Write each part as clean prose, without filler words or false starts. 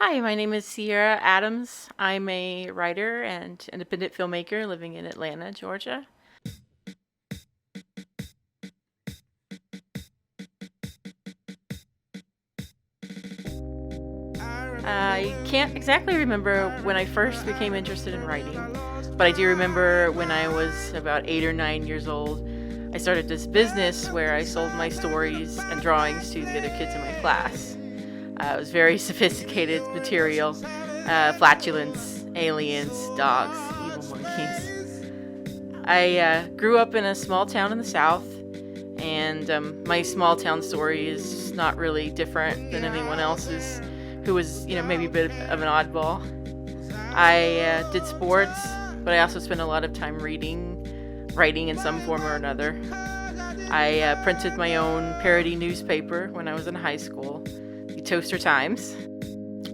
Hi, my name is Sierra Adams. I'm a writer and independent filmmaker living in Atlanta, Georgia. I can't exactly remember when I first became interested in writing, but I do remember when I was about 8 or 9 years old, I started this business where I sold my stories and drawings to the other kids in my class. It was very sophisticated material, flatulence, aliens, dogs, evil monkeys. I grew up in a small town in the South, and my small town story is not really different than anyone else's who was, maybe a bit of an oddball. I did sports, but I also spent a lot of time reading, writing in some form or another. I printed my own parody newspaper when I was in high school, the Toaster Times.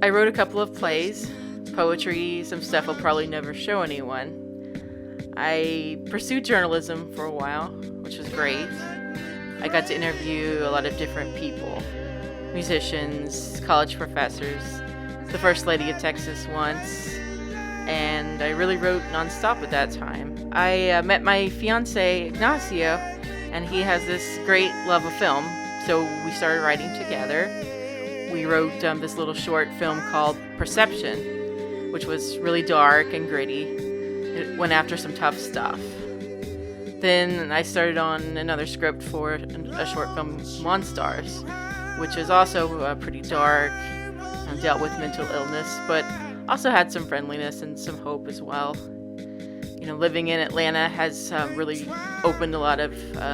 I wrote a couple of plays, poetry, some stuff I'll probably never show anyone. I pursued journalism for a while, which was great. I got to interview a lot of different people, musicians, college professors, the First Lady of Texas once, and I really wrote nonstop at that time. I met my fiance, Ignacio, and he has this great love of film, so we started writing together. We wrote this little short film called Perception, which was really dark and gritty. It went after some tough stuff. Then I started on another script for a short film, Monstars, which is also pretty dark, dealt with mental illness, but also had some friendliness and some hope as well. Living in Atlanta has really opened a lot of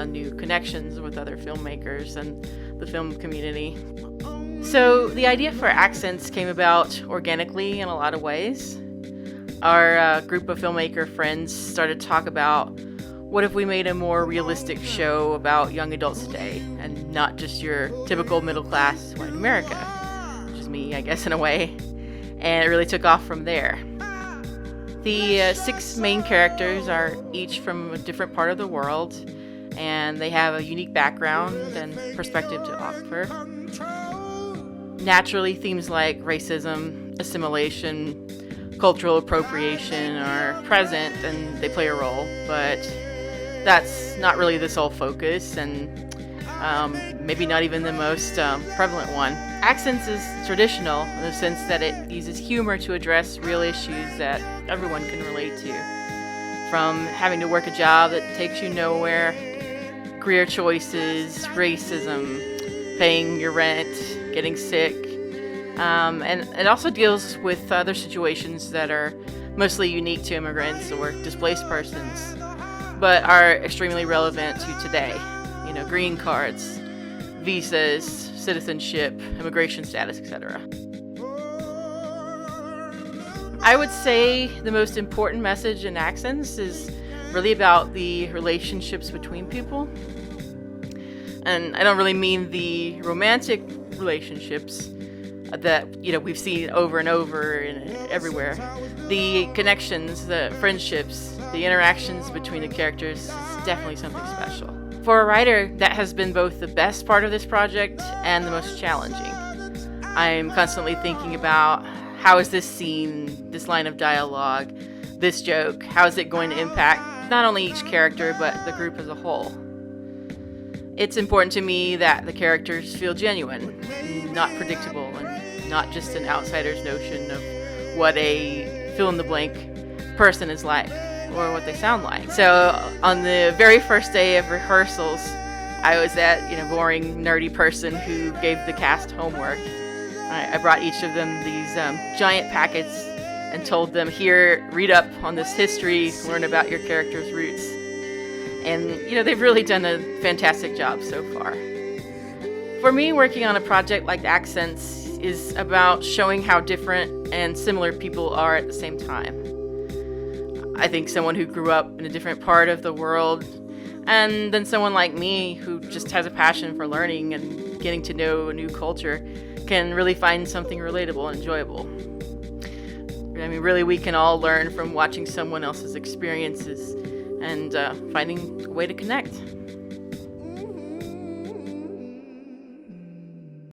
new connections with other filmmakers and the film community. So the idea for Accents came about organically in a lot of ways. Our group of filmmaker friends started to talk about, what if we made a more realistic show about young adults today and not just your typical middle-class white America, which is me, I guess, in a way. And it really took off from there. The 6 main characters are each from a different part of the world, and they have a unique background and perspective to offer. Naturally, themes like racism, assimilation, cultural appropriation are present and they play a role, but that's not really the sole focus, and maybe not even the most prevalent one. Accents is traditional in the sense that it uses humor to address real issues that everyone can relate to. From having to work a job that takes you nowhere, career choices, racism, paying your rent, getting sick. And it also deals with other situations that are mostly unique to immigrants or displaced persons, but are extremely relevant to today. Green cards, visas, citizenship, immigration status, etc. I would say the most important message in Accents is really about the relationships between people. And I don't really mean the romantic relationships that we've seen over and over and everywhere. The connections, the friendships, the interactions between the characters is definitely something special. For a writer, that has been both the best part of this project and the most challenging. I'm constantly thinking about, how is this scene, this line of dialogue, this joke, how is it going to impact not only each character but the group as a whole? It's important to me that the characters feel genuine, not predictable, and not just an outsider's notion of what a fill-in-the-blank person is like or what they sound like. So on the very first day of rehearsals, I was that boring, nerdy person who gave the cast homework. I brought each of them these giant packets and told them, here, read up on this history, learn about your character's roots. And, they've really done a fantastic job so far. For me, working on a project like Accents is about showing how different and similar people are at the same time. I think someone who grew up in a different part of the world, and then someone like me who just has a passion for learning and getting to know a new culture, can really find something relatable and enjoyable. Really, we can all learn from watching someone else's experiences and finding a way to connect.